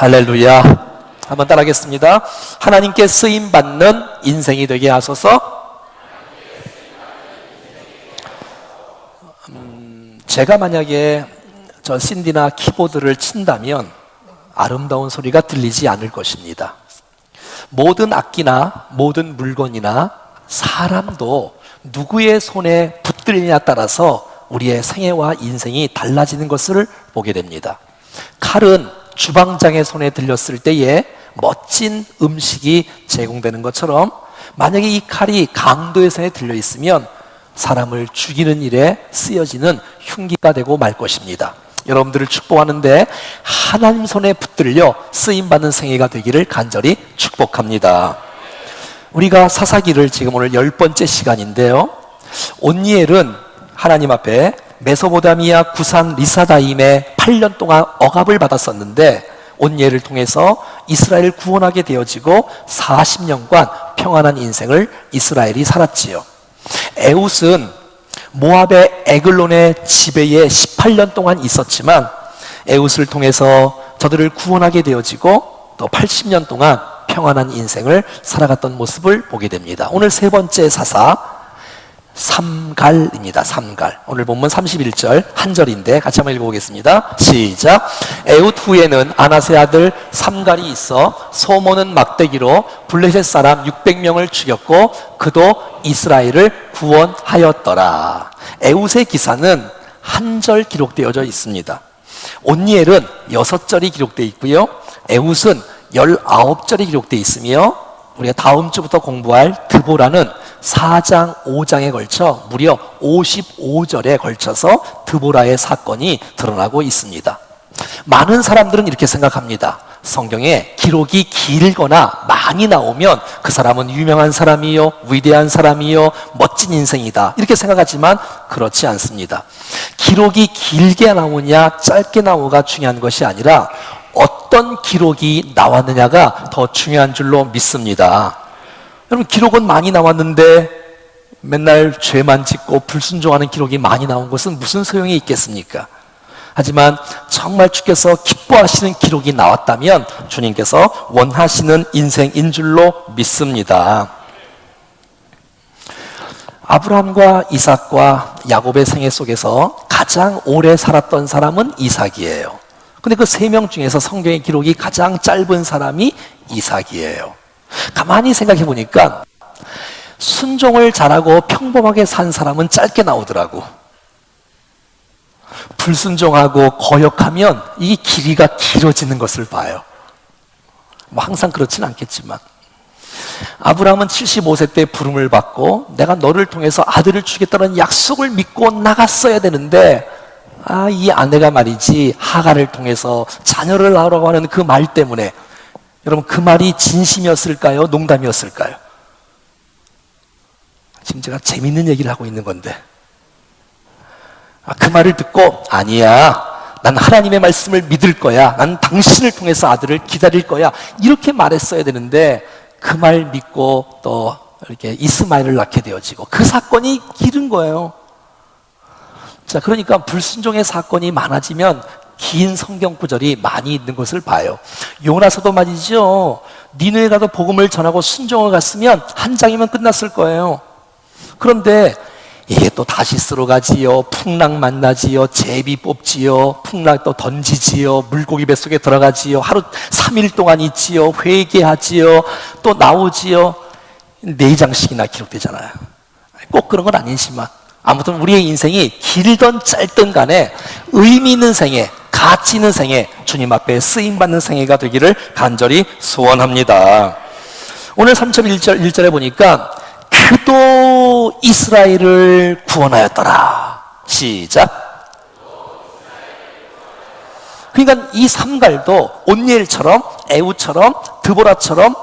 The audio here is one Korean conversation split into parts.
할렐루야. 한번 따라하겠습니다. 하나님께 쓰임받는 인생이 되게 하소서. 제가 만약에 저 신디나 키보드를 친다면 아름다운 소리가 들리지 않을 것입니다. 모든 악기나 모든 물건이나 사람도 누구의 손에 붙들리냐에 따라서 우리의 생애와 인생이 달라지는 것을 보게 됩니다. 칼은 주방장의 손에 들렸을 때에 멋진 음식이 제공되는 것처럼, 만약에 이 칼이 강도의 손에 들려 있으면 사람을 죽이는 일에 쓰여지는 흉기가 되고 말 것입니다. 여러분들을 축복하는데 하나님 손에 붙들려 쓰임받는 생애가 되기를 간절히 축복합니다. 우리가 사사기를 지금 오늘 10번째 시간인데요, 온니엘은 하나님 앞에 메소포타미아 구산 리사다임에 8년 동안 억압을 받았었는데 온니엘을 통해서 이스라엘을 구원하게 되어지고 40년간 평안한 인생을 이스라엘이 살았지요. 에훗은 모압의 에글론의 지배에 18년 동안 있었지만 에훗을 통해서 저들을 구원하게 되어지고 또 80년 동안 평안한 인생을 살아갔던 모습을 보게 됩니다. 오늘 세 번째 사사 삼갈입니다. 삼갈. 오늘 본문 31절 한 절인데 같이 한번 읽어보겠습니다. 시작. 에훗 후에는 아나세 아들 삼갈이 있어 소모는 막대기로 블레셋 사람 600명을 죽였고 그도 이스라엘을 구원하였더라. 에훗의 기사는 한 절 기록되어져 있습니다. 온니엘은 6절이 기록되어 있고요, 에훗은 19절이 기록되어 있으며 우리가 다음 주부터 공부할 드보라는 4장 5장에 걸쳐 무려 55절에 걸쳐서 드보라의 사건이 드러나고 있습니다. 많은 사람들은 이렇게 생각합니다. 성경에 기록이 길거나 많이 나오면 그 사람은 유명한 사람이요, 위대한 사람이요, 멋진 인생이다, 이렇게 생각하지만 그렇지 않습니다. 기록이 길게 나오냐 짧게 나오가 중요한 것이 아니라 어떤 기록이 나왔느냐가 더 중요한 줄로 믿습니다. 여러분, 기록은 많이 나왔는데 맨날 죄만 짓고 불순종하는 기록이 많이 나온 것은 무슨 소용이 있겠습니까? 하지만 정말 주께서 기뻐하시는 기록이 나왔다면 주님께서 원하시는 인생인 줄로 믿습니다. 아브라함과 이삭과 야곱의 생애 속에서 가장 오래 살았던 사람은 이삭이에요. 근데 그 세 명 중에서 성경의 기록이 가장 짧은 사람이 이삭이에요. 가만히 생각해 보니까 순종을 잘하고 평범하게 산 사람은 짧게 나오더라고. 불순종하고 거역하면 이 길이가 길어지는 것을 봐요. 뭐 항상 그렇진 않겠지만 아브라함은 75세 때 부름을 받고 내가 너를 통해서 아들을 주겠다는 약속을 믿고 나갔어야 되는데 이 아내가 말이지 하갈을 통해서 자녀를 낳으라고 하는 그 말 때문에, 여러분, 그 말이 진심이었을까요? 농담이었을까요? 지금 제가 재밌는 얘기를 하고 있는 건데 그 말을 듣고 아니야, 난 하나님의 말씀을 믿을 거야, 난 당신을 통해서 아들을 기다릴 거야, 이렇게 말했어야 되는데 그 말 믿고 또 이렇게 이스마엘을 낳게 되어지고 그 사건이 길은 거예요. 자, 그러니까 불순종의 사건이 많아지면 긴 성경 구절이 많이 있는 것을 봐요. 요나서도 말이죠, 니느웨 가도 복음을 전하고 순종을 갔으면 한 장이면 끝났을 거예요. 그런데 이게 또 다시스로 가지요, 풍랑 만나지요, 제비 뽑지요, 풍랑 또 던지지요, 물고기 뱃속에 들어가지요, 하루 3일 동안 있지요, 회개하지요, 또 나오지요. 4장씩이나 기록되잖아요. 꼭 그런 건 아니지만 아무튼 우리의 인생이 길든 짧든 간에 의미 있는 생애, 가치 있는 생애, 주님 앞에 쓰임받는 생애가 되기를 간절히 소원합니다. 오늘 3.1절 1절에 보니까 그도 이스라엘을 구원하였더라. 시작. 그러니까 이 삼갈도 온니엘처럼, 에훗처럼, 드보라처럼,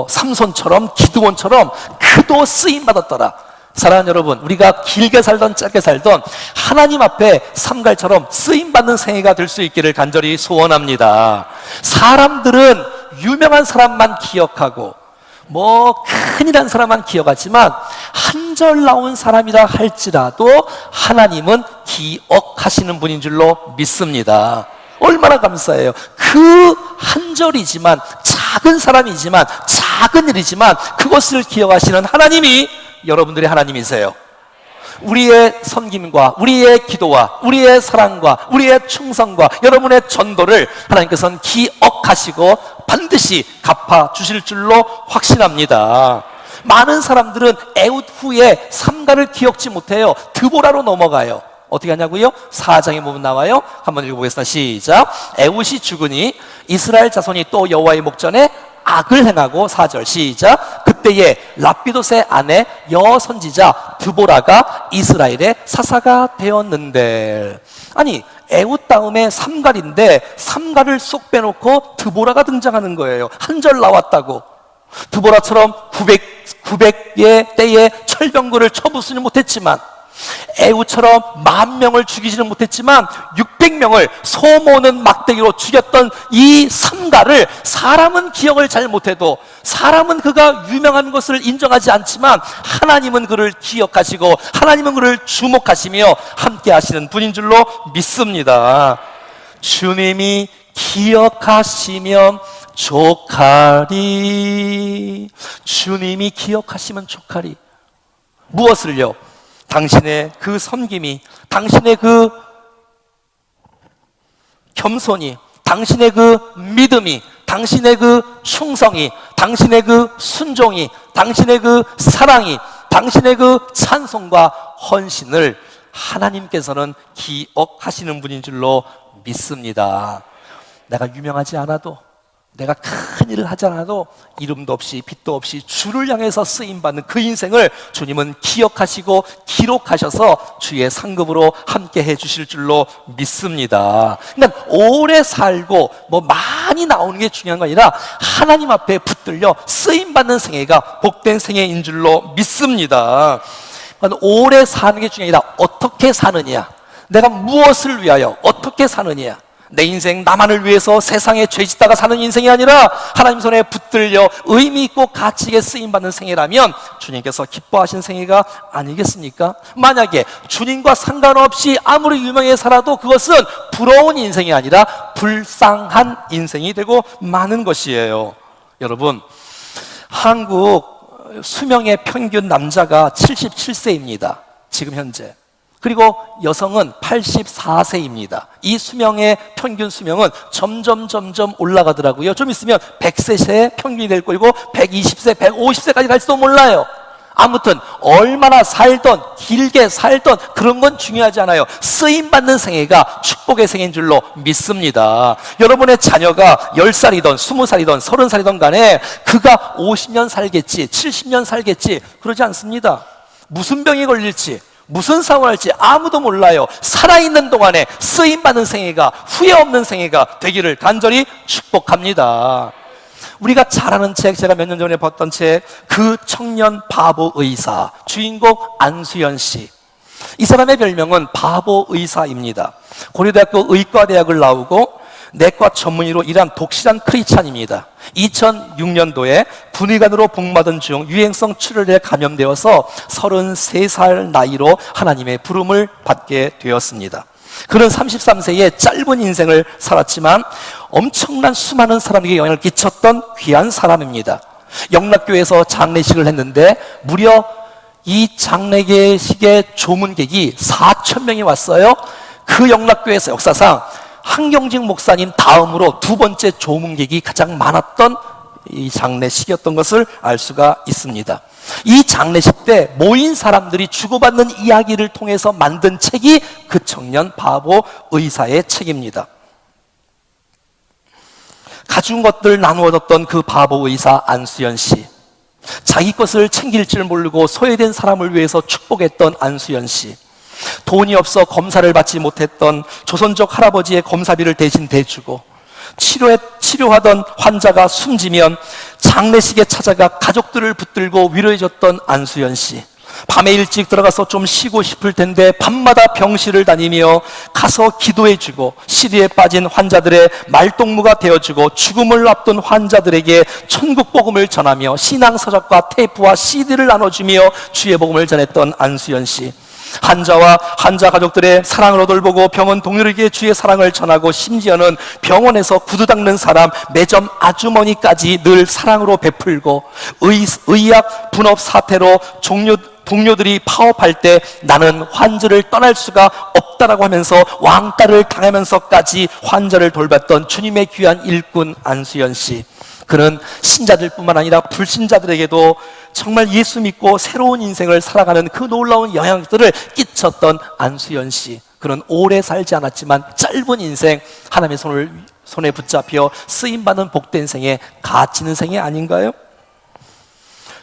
삼손처럼, 기드온처럼 그도 쓰임받았더라. 사랑하는 여러분, 우리가 길게 살던 짧게 살던 하나님 앞에 삼갈처럼 쓰임받는 생애가 될 수 있기를 간절히 소원합니다. 사람들은 유명한 사람만 기억하고 큰일한 사람만 기억하지만 한 절 나온 사람이라 할지라도 하나님은 기억하시는 분인 줄로 믿습니다. 얼마나 감사해요. 그 한 절이지만, 작은 사람이지만, 작은 일이지만 그것을 기억하시는 하나님이 여러분들의 하나님이세요. 우리의 섬김과 우리의 기도와 우리의 사랑과 우리의 충성과 여러분의 전도를 하나님께서는 기억하시고 반드시 갚아주실 줄로 확신합니다. 많은 사람들은 에웃 후에 삼가를 기억지 못해요. 드보라로 넘어가요. 어떻게 하냐고요? 4장에 보면 나와요. 한번 읽어보겠습니다. 시작. 에웃이 죽으니 이스라엘 자손이 또 여호와의 목전에 악을 행하고, 4절 시작. 그때에 랍비돗의 아내 여선지자 드보라가 이스라엘의 사사가 되었는데. 아니, 에웃 다음에 삼갈인데 삼갈을 쏙 빼놓고 드보라가 등장하는 거예요. 한 절 나왔다고. 드보라처럼 900의 때에 철병거를 쳐부수지 못했지만, 에우처럼 10,000명을 죽이지는 못했지만 600명을 소모는 막대기로 죽였던 이 삼가를 사람은 기억을 잘 못해도, 사람은 그가 유명한 것을 인정하지 않지만 하나님은 그를 기억하시고 하나님은 그를 주목하시며 함께 하시는 분인 줄로 믿습니다. 주님이 기억하시면 족하리. 주님이 기억하시면 족하리. 무엇을요? 당신의 그 섬김이, 당신의 그 겸손이, 당신의 그 믿음이, 당신의 그 충성이, 당신의 그 순종이, 당신의 그 사랑이, 당신의 그 찬송과 헌신을 하나님께서는 기억하시는 분인 줄로 믿습니다. 내가 유명하지 않아도, 내가 큰 일을 하지 않아도, 이름도 없이 빛도 없이 주를 향해서 쓰임받는 그 인생을 주님은 기억하시고 기록하셔서 주의 상급으로 함께 해주실 줄로 믿습니다. 그러니까 오래 살고 뭐 많이 나오는 게 중요한 거 아니라 하나님 앞에 붙들려 쓰임받는 생애가 복된 생애인 줄로 믿습니다. 그러니까 오래 사는 게 중요한 게 아니라 어떻게 사느냐, 내가 무엇을 위하여 어떻게 사느냐. 내 인생 나만을 위해서 세상에 죄짓다가 사는 인생이 아니라 하나님 손에 붙들려 의미 있고 가치 있게 쓰임받는 생애라면 주님께서 기뻐하신 생애가 아니겠습니까? 만약에 주님과 상관없이 아무리 유명해 살아도 그것은 부러운 인생이 아니라 불쌍한 인생이 되고 마는 것이에요. 여러분, 한국 수명의 평균 남자가 77세입니다. 지금 현재. 그리고 여성은 84세입니다. 이 수명의 평균 수명은 점점 올라가더라고요. 좀 있으면 100세 평균이 될 거고 120세, 150세까지 갈지도 몰라요. 아무튼 얼마나 살던, 길게 살던 그런 건 중요하지 않아요. 쓰임받는 생애가 축복의 생애인 줄로 믿습니다. 여러분의 자녀가 10살이든 20살이든 30살이든 간에 그가 50년 살겠지, 70년 살겠지 그러지 않습니다. 무슨 병이 걸릴지, 무슨 상황을 할지 아무도 몰라요. 살아있는 동안에 쓰임받는 생애가, 후회 없는 생애가 되기를 간절히 축복합니다. 우리가 잘 아는 책, 제가 몇 년 전에 봤던 책, 그 청년 바보 의사, 주인공 안수연 씨. 이 사람의 별명은 바보 의사입니다. 고려대학교 의과대학을 나오고 내과 전문의로 일한 독실한 크리스찬입니다. 2006년도에 군의관으로 복무하던 중 유행성 출혈에 감염되어서 33살 나이로 하나님의 부름을 받게 되었습니다. 그는 33세의 짧은 인생을 살았지만 엄청난 수많은 사람에게 영향을 끼쳤던 귀한 사람입니다. 영락교회에서 장례식을 했는데 무려 이 장례식의 조문객이 4,000명이 왔어요. 그 영락교회에서 역사상 한경직 목사님 다음으로 두 번째 조문객이 가장 많았던 이 장례식이었던 것을 알 수가 있습니다. 이 장례식 때 모인 사람들이 주고받는 이야기를 통해서 만든 책이 그 청년 바보 의사의 책입니다. 가진 것들 나누어 줬던 그 바보 의사 안수연 씨, 자기 것을 챙길 줄 모르고 소외된 사람을 위해서 축복했던 안수연 씨, 돈이 없어 검사를 받지 못했던 조선족 할아버지의 검사비를 대신 대주고, 치료하던 환자가 숨지면 장례식에 찾아가 가족들을 붙들고 위로해줬던 안수연 씨, 밤에 일찍 들어가서 좀 쉬고 싶을 텐데 밤마다 병실을 다니며 가서 기도해주고, 시리에 빠진 환자들의 말동무가 되어주고, 죽음을 앞둔 환자들에게 천국 복음을 전하며 신앙서적과 테이프와 CD를 나눠주며 주의 복음을 전했던 안수연 씨, 환자와 환자 가족들의 사랑으로 돌보고 병원 동료에게 주의 사랑을 전하고 심지어는 병원에서 구두 닦는 사람, 매점 아주머니까지 늘 사랑으로 베풀고 의학 분업 사태로 동료들이 파업할 때 나는 환자를 떠날 수가 없다라고 하면서 왕따를 당하면서까지 환자를 돌봤던 주님의 귀한 일꾼 안수연 씨. 그는 신자들뿐만 아니라 불신자들에게도 정말 예수 믿고 새로운 인생을 살아가는 그 놀라운 영향들을 끼쳤던 안수연 씨. 그는 오래 살지 않았지만 짧은 인생 하나님의 손에 붙잡혀 쓰임받는 복된 생에 갇히는 생이 아닌가요?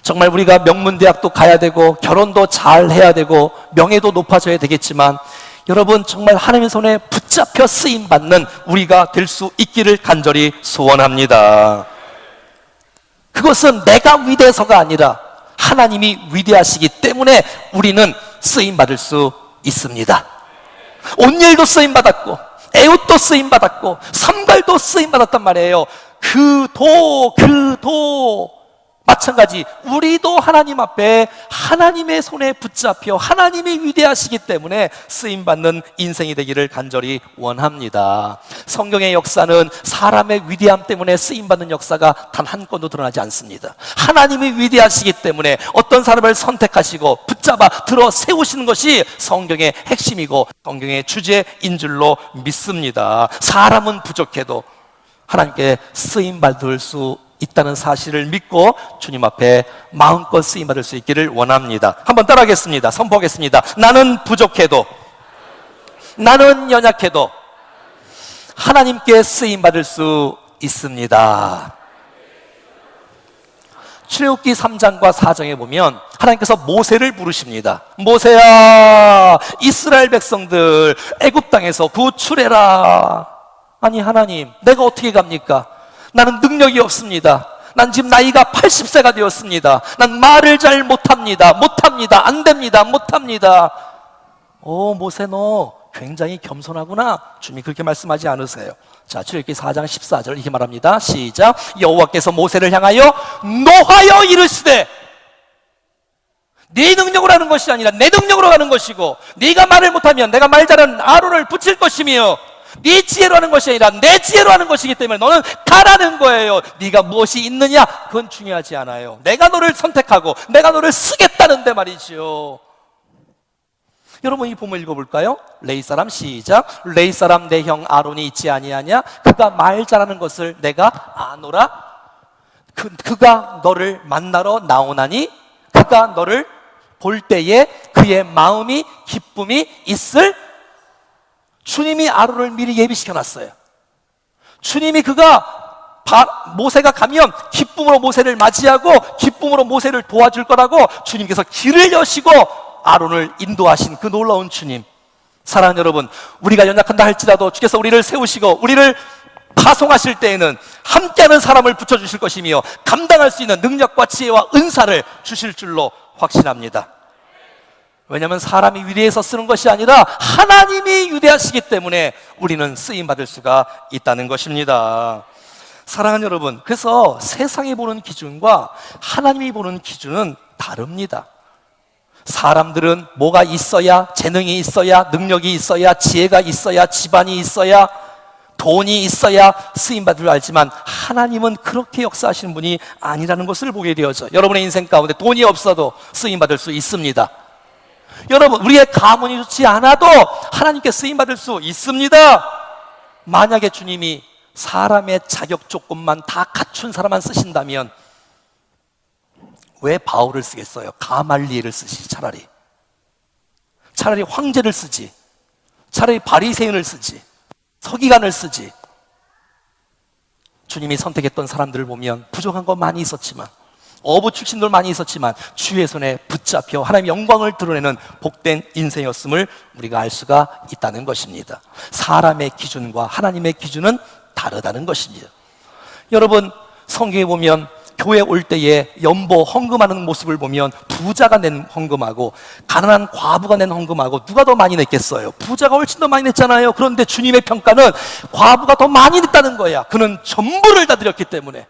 정말 우리가 명문대학도 가야 되고 결혼도 잘 해야 되고 명예도 높아져야 되겠지만 여러분 정말 하나님의 손에 붙잡혀 쓰임받는 우리가 될 수 있기를 간절히 소원합니다. 그것은 내가 위대해서가 아니라 하나님이 위대하시기 때문에 우리는 쓰임받을 수 있습니다. 온일도 쓰임받았고 에웃도 쓰임받았고 삼갈도 쓰임받았단 말이에요. 그 도 마찬가지 우리도 하나님 앞에 하나님의 손에 붙잡혀 하나님이 위대하시기 때문에 쓰임받는 인생이 되기를 간절히 원합니다. 성경의 역사는 사람의 위대함 때문에 쓰임받는 역사가 단 한 건도 드러나지 않습니다. 하나님이 위대하시기 때문에 어떤 사람을 선택하시고 붙잡아 들어 세우시는 것이 성경의 핵심이고 성경의 주제인 줄로 믿습니다. 사람은 부족해도 하나님께 쓰임받을 수 있다는 사실을 믿고 주님 앞에 마음껏 쓰임받을 수 있기를 원합니다. 한번 따라하겠습니다. 선포하겠습니다. 나는 부족해도, 나는 연약해도 하나님께 쓰임받을 수 있습니다. 출애굽기 3장과 4장에 보면 하나님께서 모세를 부르십니다. 모세야, 이스라엘 백성들 애굽 땅에서 구출해라. 아니 하나님, 내가 어떻게 갑니까? 나는 능력이 없습니다. 난 지금 나이가 80세가 되었습니다. 난 말을 잘 못합니다. 안 됩니다. 못합니다. 모세 너 굉장히 겸손하구나. 주님이 그렇게 말씀하지 않으세요. 자, 출애굽기 4장 14절 이렇게 말합니다. 시작. 여호와께서 모세를 향하여 노하여 이르시되, 네 능력으로 하는 것이 아니라 내 능력으로 하는 것이고, 네가 말을 못하면 내가 말 잘하는 아론을 붙일 것이며, 네 지혜로 하는 것이 아니라 내 지혜로 하는 것이기 때문에 너는 가라는 거예요. 네가 무엇이 있느냐 그건 중요하지 않아요. 내가 너를 선택하고 내가 너를 쓰겠다는데 말이죠. 여러분 이 본문 읽어볼까요? 레위 사람 시작. 레위 사람 내 형 아론이 있지 아니하냐? 그가 말 잘하는 것을 내가 아노라. 그가 너를 만나러 나오나니 그가 너를 볼 때에 그의 마음이 기쁨이 있을. 주님이 아론을 미리 예비시켜놨어요. 주님이 모세가 가면 기쁨으로 모세를 맞이하고 기쁨으로 모세를 도와줄 거라고 주님께서 길을 여시고 아론을 인도하신 그 놀라운 주님. 사랑하는 여러분, 우리가 연약한다 할지라도 주께서 우리를 세우시고 우리를 파송하실 때에는 함께하는 사람을 붙여주실 것이며 감당할 수 있는 능력과 지혜와 은사를 주실 줄로 확신합니다. 왜냐하면 사람이 위대해서 쓰는 것이 아니라 하나님이 위대하시기 때문에 우리는 쓰임받을 수가 있다는 것입니다. 사랑하는 여러분, 그래서 세상이 보는 기준과 하나님이 보는 기준은 다릅니다. 사람들은 뭐가 있어야, 재능이 있어야, 능력이 있어야, 지혜가 있어야, 집안이 있어야, 돈이 있어야 쓰임받을 줄 알지만 하나님은 그렇게 역사하시는 분이 아니라는 것을 보게 되어져. 여러분의 인생 가운데 돈이 없어도 쓰임받을 수 있습니다. 여러분, 우리의 가문이 좋지 않아도 하나님께 쓰임받을 수 있습니다. 만약에 주님이 사람의 자격 조건만 다 갖춘 사람만 쓰신다면 왜 바울을 쓰겠어요? 가말리엘을 쓰시. 차라리 황제를 쓰지. 차라리 바리새인을 쓰지. 서기관을 쓰지. 주님이 선택했던 사람들을 보면 부족한 건 많이 있었지만, 어부 출신들 많이 있었지만 주의 손에 붙잡혀 하나님의 영광을 드러내는 복된 인생이었음을 우리가 알 수가 있다는 것입니다. 사람의 기준과 하나님의 기준은 다르다는 것입니다. 여러분, 성경에 보면 교회 올 때에 연보 헌금하는 모습을 보면 부자가 낸 헌금하고 가난한 과부가 낸 헌금하고 누가 더 많이 냈겠어요? 부자가 훨씬 더 많이 냈잖아요. 그런데 주님의 평가는 과부가 더 많이 냈다는 거야. 그는 전부를 다 드렸기 때문에.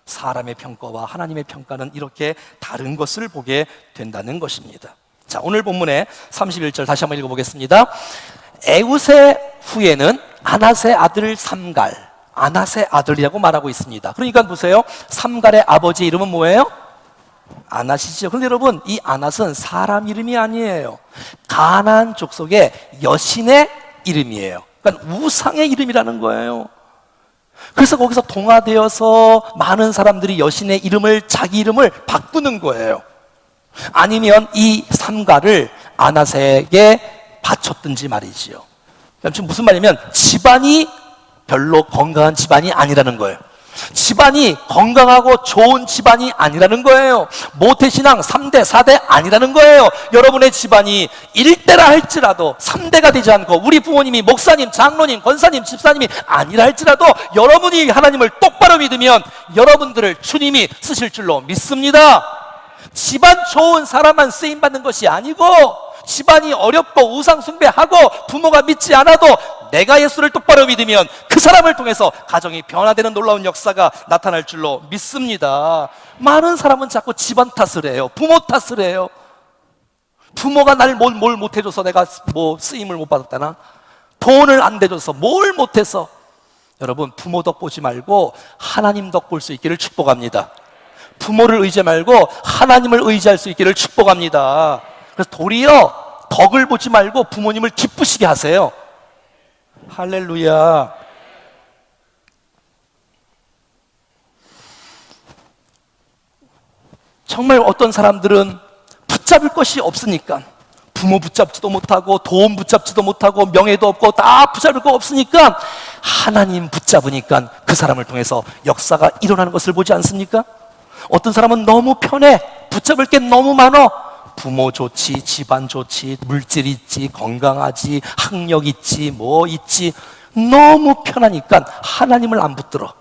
사람의 평가와 하나님의 평가는 이렇게 다른 것을 보게 된다는 것입니다. 자, 오늘 본문의 31절 다시 한번 읽어보겠습니다. 에웃의 후예는 아낫의 아들 삼갈, 아낫의 아들이라고 말하고 있습니다. 그러니까 보세요. 삼갈의 아버지 이름은 뭐예요? 아낫이죠. 그런데 여러분, 이 아낫은 사람 이름이 아니에요. 가나안 족속의 여신의 이름이에요. 그러니까 우상의 이름이라는 거예요. 그래서 거기서 동화되어서 많은 사람들이 여신의 이름을, 자기 이름을 바꾸는 거예요. 아니면 이 삼갈을 아낫에게 바쳤든지 말이지요. 지금 무슨 말이냐면 집안이 별로 건강한 집안이 아니라는 거예요. 집안이 건강하고 좋은 집안이 아니라는 거예요. 모태신앙 3대, 4대 아니라는 거예요. 여러분의 집안이 1대라 할지라도 3대가 되지 않고 우리 부모님이 목사님, 장로님, 권사님, 집사님이 아니라 할지라도 여러분이 하나님을 똑바로 믿으면 여러분들을 주님이 쓰실 줄로 믿습니다. 집안 좋은 사람만 쓰임받는 것이 아니고 집안이 어렵고 우상 숭배하고 부모가 믿지 않아도 내가 예수를 똑바로 믿으면 그 사람을 통해서 가정이 변화되는 놀라운 역사가 나타날 줄로 믿습니다. 많은 사람은 자꾸 집안 탓을 해요. 부모 탓을 해요. 부모가 날 뭘 못해줘서 내가 뭐 쓰임을 못 받았다나, 돈을 안 대줘서 뭘 못해서. 여러분, 부모 덕 보지 말고 하나님 덕 볼 수 있기를 축복합니다. 부모를 의지 말고 하나님을 의지할 수 있기를 축복합니다. 그래서 도리어 덕을 보지 말고 부모님을 기쁘시게 하세요. 할렐루야. 정말 어떤 사람들은 붙잡을 것이 없으니까, 부모 붙잡지도 못하고 돈 붙잡지도 못하고 명예도 없고 다 붙잡을 거 없으니까 하나님 붙잡으니까 그 사람을 통해서 역사가 일어나는 것을 보지 않습니까? 어떤 사람은 너무 편해, 붙잡을 게 너무 많어. 부모 좋지, 집안 좋지, 물질 있지, 건강하지, 학력 있지, 뭐 있지. 너무 편하니까 하나님을 안 붙들어.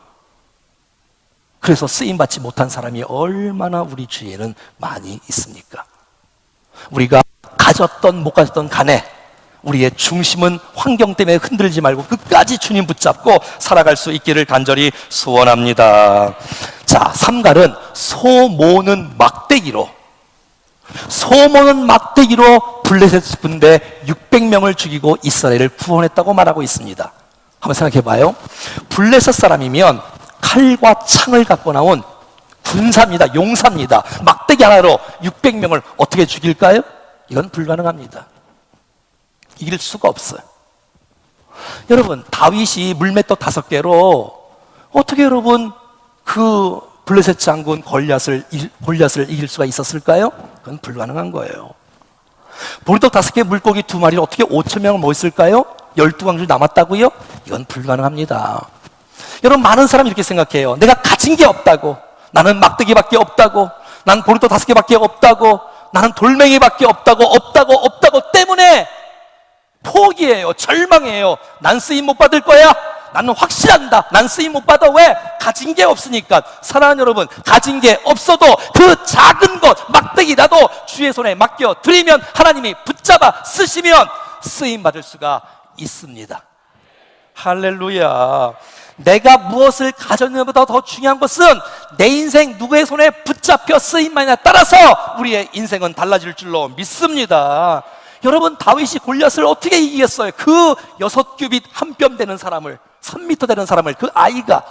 그래서 쓰임받지 못한 사람이 얼마나 우리 주위에는 많이 있습니까? 우리가 가졌던 못 가졌던 간에 우리의 중심은 환경 때문에 흔들지 말고 끝까지 주님 붙잡고 살아갈 수 있기를 간절히 소원합니다. 자, 삼갈은 소 모는 막대기로 블레셋 군대 600명을 죽이고 이스라엘을 구원했다고 말하고 있습니다. 한번 생각해 봐요. 블레셋 사람이면 칼과 창을 갖고 나온 군사입니다. 용사입니다. 막대기 하나로 600명을 어떻게 죽일까요? 이건 불가능합니다. 이길 수가 없어요. 여러분, 다윗이 물맷돌 5개로 어떻게 여러분 그 블레셋 장군 골리앗을 이길 수가 있었을까요? 그건 불가능한 거예요. 보리떡 5개, 물고기 2마리를 어떻게 5,000명을 모였을까요? 12광주 남았다고요? 이건 불가능합니다. 여러분, 많은 사람이 이렇게 생각해요. 내가 가진 게 없다고, 나는 막대기밖에 없다고, 난 보리떡 5개밖에 없다고, 나는 돌멩이밖에 없다고 때문에 포기해요. 절망해요. 난 쓰임 못 받을 거야. 나는 확실한다. 난 쓰임 못 받아. 왜? 가진 게 없으니까. 사랑하는 여러분, 가진 게 없어도 그 작은 것, 막대기라도 주의 손에 맡겨 드리면 하나님이 붙잡아 쓰시면 쓰임 받을 수가 있습니다. 할렐루야. 내가 무엇을 가졌느냐보다 더 중요한 것은 내 인생 누구의 손에 붙잡혀 쓰임만이나 따라서 우리의 인생은 달라질 줄로 믿습니다. 여러분, 다윗이 골리앗을 어떻게 이기겠어요? 그 6규빗 한 뼘 되는 사람을, 3m 되는 사람을, 그 아이가.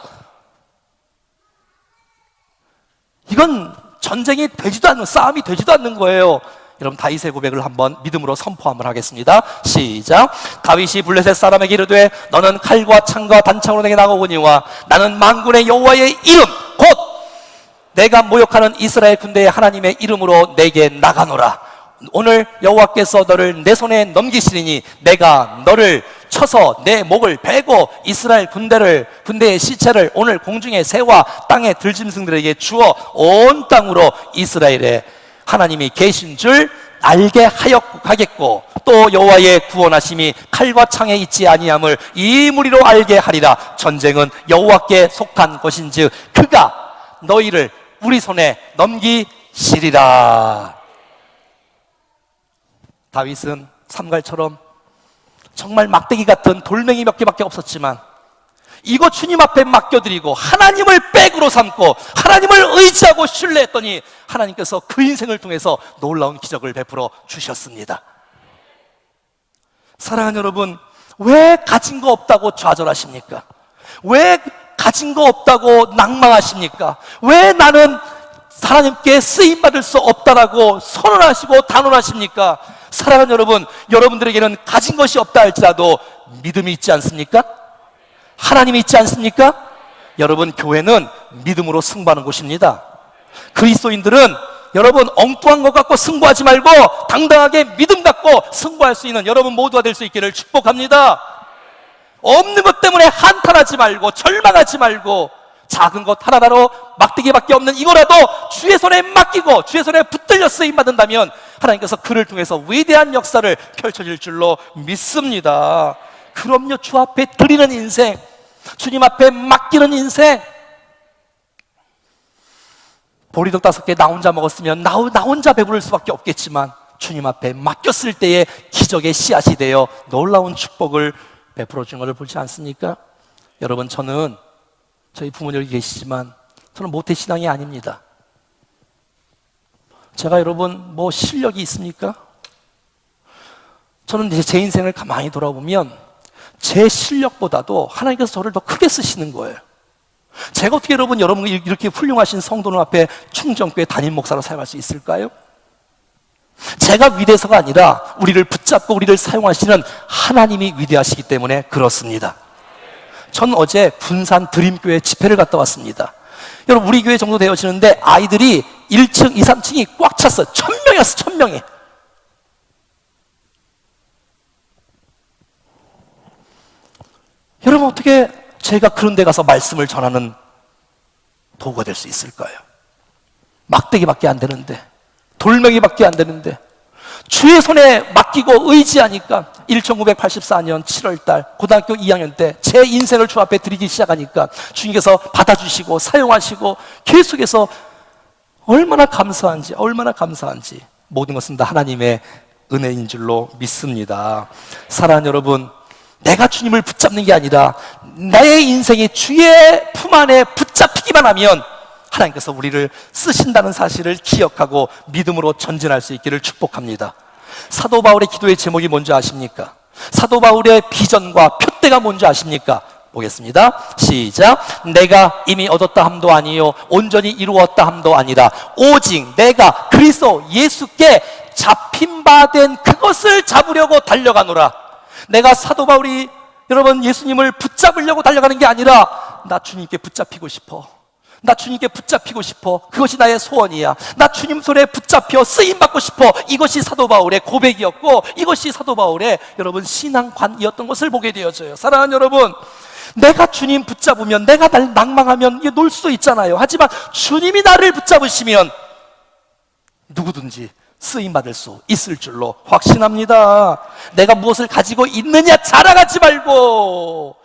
이건 전쟁이 되지도 않는, 싸움이 되지도 않는 거예요. 여러분, 다윗의 고백을 한번 믿음으로 선포 한번 하겠습니다. 시작. 다윗이 블레셋 사람에게 이르되 너는 칼과 창과 단창으로 내게 나가오거니와 나는 만군의 여호와의 이름 곧 내가 모욕하는 이스라엘 군대의 하나님의 이름으로 내게 나가노라. 오늘 여호와께서 너를 내 손에 넘기시리니 내가 너를 쳐서 내 목을 베고 이스라엘 군대의 시체를 오늘 공중의 새와 땅의 들짐승들에게 주어 온 땅으로 이스라엘의 하나님이 계신 줄 알게 하겠고 또 여호와의 구원하심이 칼과 창에 있지 아니함을 이 무리로 알게 하리라. 전쟁은 여호와께 속한 것인즉 그가 너희를 우리 손에 넘기시리라. 다윗은 삼갈처럼 정말 막대기 같은 돌멩이 몇 개밖에 없었지만 이거 주님 앞에 맡겨드리고 하나님을 백으로 삼고 하나님을 의지하고 신뢰했더니 하나님께서 그 인생을 통해서 놀라운 기적을 베풀어 주셨습니다. 사랑하는 여러분, 왜 가진 거 없다고 좌절하십니까? 왜 가진 거 없다고 낭망하십니까? 왜 나는 하나님께 쓰임받을 수 없다라고 선언하시고 단언하십니까? 사랑하는 여러분, 여러분들에게는 가진 것이 없다 할지라도 믿음이 있지 않습니까? 하나님이 있지 않습니까? 여러분, 교회는 믿음으로 승부하는 곳입니다. 그리스도인들은 여러분 엉뚱한 것 갖고 승부하지 말고 당당하게 믿음 갖고 승부할 수 있는 여러분 모두가 될 수 있기를 축복합니다. 없는 것 때문에 한탄하지 말고 절망하지 말고 작은 것 하나로 막대기밖에 없는 이거라도 주의 손에 맡기고 주의 손에 붙들려 쓰임받는다면 하나님께서 그를 통해서 위대한 역사를 펼쳐질 줄로 믿습니다. 그럼요, 주 앞에 드리는 인생, 주님 앞에 맡기는 인생. 보리떡 5개 나 혼자 먹었으면 나 혼자 배부를 수밖에 없겠지만 주님 앞에 맡겼을 때에 기적의 씨앗이 되어 놀라운 축복을 베풀어 준 것을 보지 않습니까? 여러분, 저는 저희 부모님 여기 계시지만 저는 모태신앙이 아닙니다. 제가 여러분 뭐 실력이 있습니까? 저는 제 인생을 가만히 돌아보면 제 실력보다도 하나님께서 저를 더 크게 쓰시는 거예요. 제가 어떻게 여러분 이렇게 훌륭하신 성도님 앞에 충정교회 담임 목사로 사용할 수 있을까요? 제가 위대해서가 아니라 우리를 붙잡고 우리를 사용하시는 하나님이 위대하시기 때문에 그렇습니다. 전 어제 군산 드림교회 집회를 갔다 왔습니다. 여러분, 우리 교회 정도 되어지는데 아이들이 1층, 2, 3층이 꽉 찼어요. 1000명이었어요. 1000명이. 여러분, 어떻게 제가 그런 데 가서 말씀을 전하는 도구가 될 수 있을까요? 막대기밖에 안 되는데, 돌멩이밖에 안 되는데 주의 손에 맡기고 의지하니까 1984년 7월달 고등학교 2학년 때 제 인생을 주 앞에 드리기 시작하니까 주님께서 받아주시고 사용하시고 계속해서 얼마나 감사한지 모든 것은 다 하나님의 은혜인 줄로 믿습니다. 사랑하는 여러분, 내가 주님을 붙잡는 게 아니라 나의 인생이 주의 품 안에 붙잡히기만 하면 하나님께서 우리를 쓰신다는 사실을 기억하고 믿음으로 전진할 수 있기를 축복합니다. 사도 바울의 기도의 제목이 뭔지 아십니까? 사도 바울의 비전과 표대가 뭔지 아십니까? 보겠습니다. 시작. 내가 이미 얻었다 함도 아니요 온전히 이루었다 함도 아니라 오직 내가 그리스도 예수께 잡힌 바 된 그것을 잡으려고 달려가노라. 내가 사도 바울이 여러분 예수님을 붙잡으려고 달려가는 게 아니라 나 주님께 붙잡히고 싶어. 나 주님께 붙잡히고 싶어. 그것이 나의 소원이야. 나 주님 손에 붙잡혀 쓰임받고 싶어. 이것이 사도 바울의 고백이었고 이것이 사도 바울의 여러분 신앙관이었던 것을 보게 되어져요. 사랑하는 여러분, 내가 주님 붙잡으면 내가 날 낭망하면 이게 놀 수도 있잖아요. 하지만 주님이 나를 붙잡으시면 누구든지 쓰임받을 수 있을 줄로 확신합니다. 내가 무엇을 가지고 있느냐 자랑하지 말고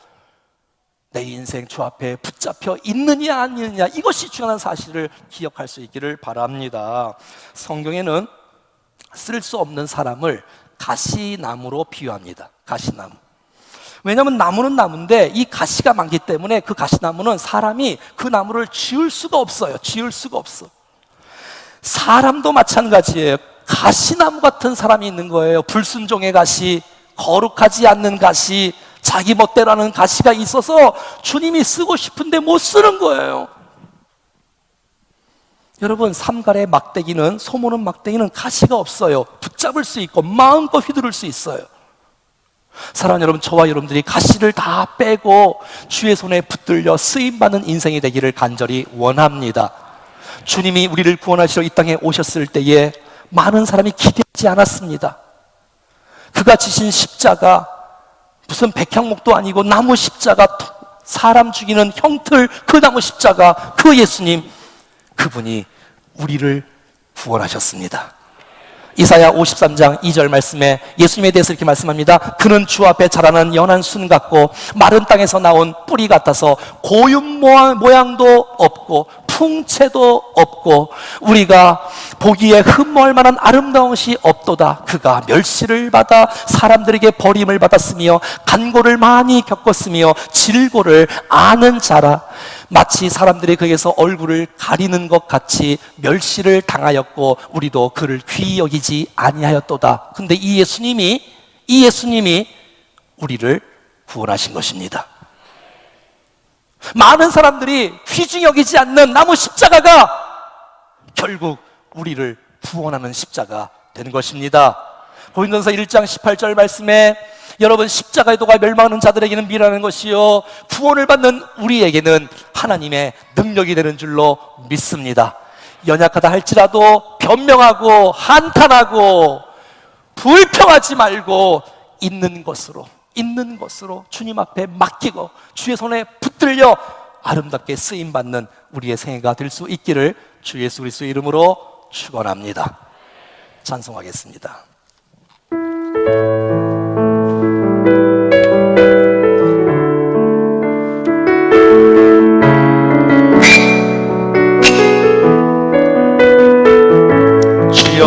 내 인생 주 앞에 붙잡혀 있느냐 아니느냐 이것이 중요한 사실을 기억할 수 있기를 바랍니다. 성경에는 쓸 수 없는 사람을 가시나무로 비유합니다. 가시나무. 왜냐하면 나무는 나무인데 이 가시가 많기 때문에 그 가시나무는 사람이 그 나무를 지울 수가 없어요. 지울 수가 없어. 사람도 마찬가지예요. 가시나무 같은 사람이 있는 거예요. 불순종의 가시, 거룩하지 않는 가시, 자기 멋대로 하는 가시가 있어서 주님이 쓰고 싶은데 못 쓰는 거예요. 여러분, 삼갈의 막대기는, 소모는 막대기는 가시가 없어요. 붙잡을 수 있고 마음껏 휘두를 수 있어요. 사랑하는 여러분, 저와 여러분들이 가시를 다 빼고 주의 손에 붙들려 쓰임받는 인생이 되기를 간절히 원합니다. 주님이 우리를 구원하시러 이 땅에 오셨을 때에 많은 사람이 기대하지 않았습니다. 그가 지신 십자가 무슨 백향목도 아니고 나무 십자가, 사람 죽이는 형틀 그 나무 십자가, 그 예수님, 그분이 우리를 구원하셨습니다. 이사야 53장 2절 말씀에 예수님에 대해서 이렇게 말씀합니다. 그는 주 앞에 자라는 연한 순 같고 마른 땅에서 나온 뿌리 같아서 고운 모양도 없고 풍채도 없고 우리가 보기에 흠모할 만한 아름다운 것이 없도다. 그가 멸시를 받아 사람들에게 버림을 받았으며 간고를 많이 겪었으며 질고를 아는 자라. 마치 사람들이 그에게서 얼굴을 가리는 것 같이 멸시를 당하였고 우리도 그를 귀히 여기지 아니하였도다. 근데 이 예수님이 우리를 구원하신 것입니다. 많은 사람들이 귀중히 여기지 않는 나무 십자가가 결국 우리를 구원하는 십자가 되는 것입니다. 고린도전서 1장 18절 말씀에 여러분 십자가의 도가 멸망하는 자들에게는 미라는 것이요 구원을 받는 우리에게는 하나님의 능력이 되는 줄로 믿습니다. 연약하다 할지라도 변명하고 한탄하고 불평하지 말고 있는 것으로 주님 앞에 맡기고 주의 손에 붙들려 아름답게 쓰임받는 우리의 생애가 될 수 있기를 주 예수 그리스도의 이름으로 축원합니다. 찬송하겠습니다. 주여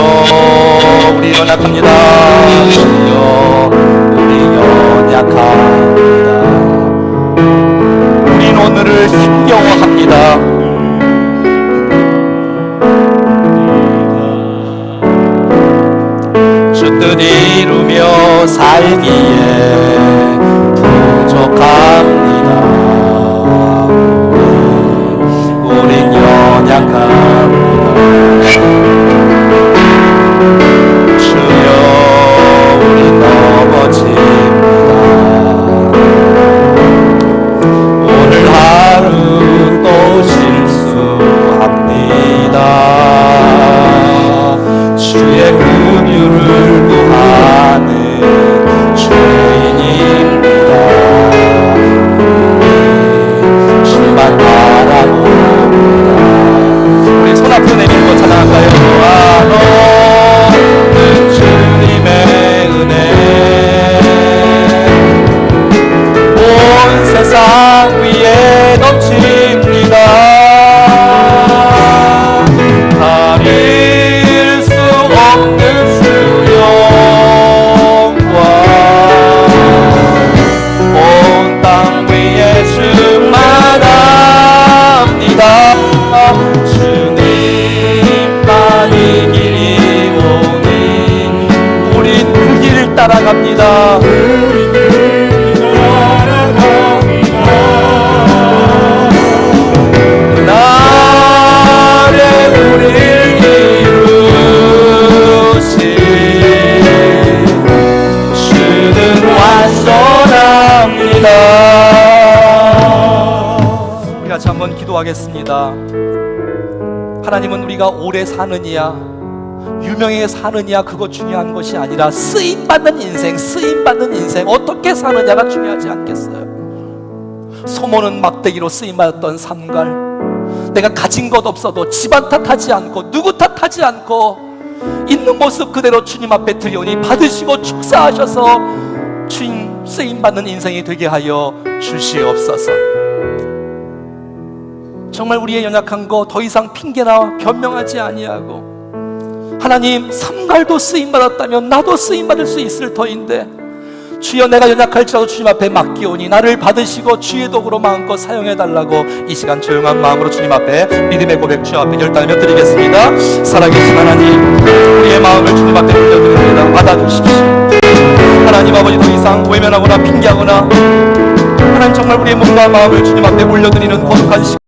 우리 연약합니다. 주여 우리 연약합니다. 우린 오늘을 힘겨워합니다. 주 뜻 이루며 살기에 부족합니다. 우린 연약합니다. 주여 우리 넘어집니다. 오늘 하루 또 실수합니다. 주의 긍휼을 구하는 죄인입니다. 주만 바라봅니다. 우리 손 앞에 내밀고 찬양할까요? 너는 주님의 은혜 온 세상 위에 넘칩니다. 가릴 수 없는 주 영광 온 땅 위에 충만합니다. 주님만이 길이 오니 우린 그 길을 따라갑니다. 그날에 우릴 이루신 주는 완전합니다. 우리 같이 한번 기도하겠습니다. 하나님은 우리가 오래 사느냐 유명하게 사느냐 그거 중요한 것이 아니라 쓰임받는 인생 어떻게 사느냐가 중요하지 않겠어요? 소모는 막대기로 쓰임받았던 삼갈, 내가 가진 것 없어도 집안 탓하지 않고 누구 탓하지 않고 있는 모습 그대로 주님 앞에 드려오니 받으시고 축사하셔서 주님 쓰임받는 인생이 되게 하여 주시옵소서. 정말 우리의 연약한 거 더 이상 핑계나 변명하지 아니하고 하나님 삼갈도 쓰임받았다면 나도 쓰임받을 수 있을 터인데 주여 내가 연약할지라도 주님 앞에 맡기오니 나를 받으시고 주의 도구로 마음껏 사용해달라고 이 시간 조용한 마음으로 주님 앞에 믿음의 고백 주님 앞에 결단하며 드리겠습니다. 살아계신 하나님 우리의 마음을 주님 앞에 올려드립니다. 받아주십시오. 하나님 아버지 더 이상 외면하거나 핑계하거나 하나님 정말 우리의 몸과 마음을 주님 앞에 올려드리는 거룩한 시간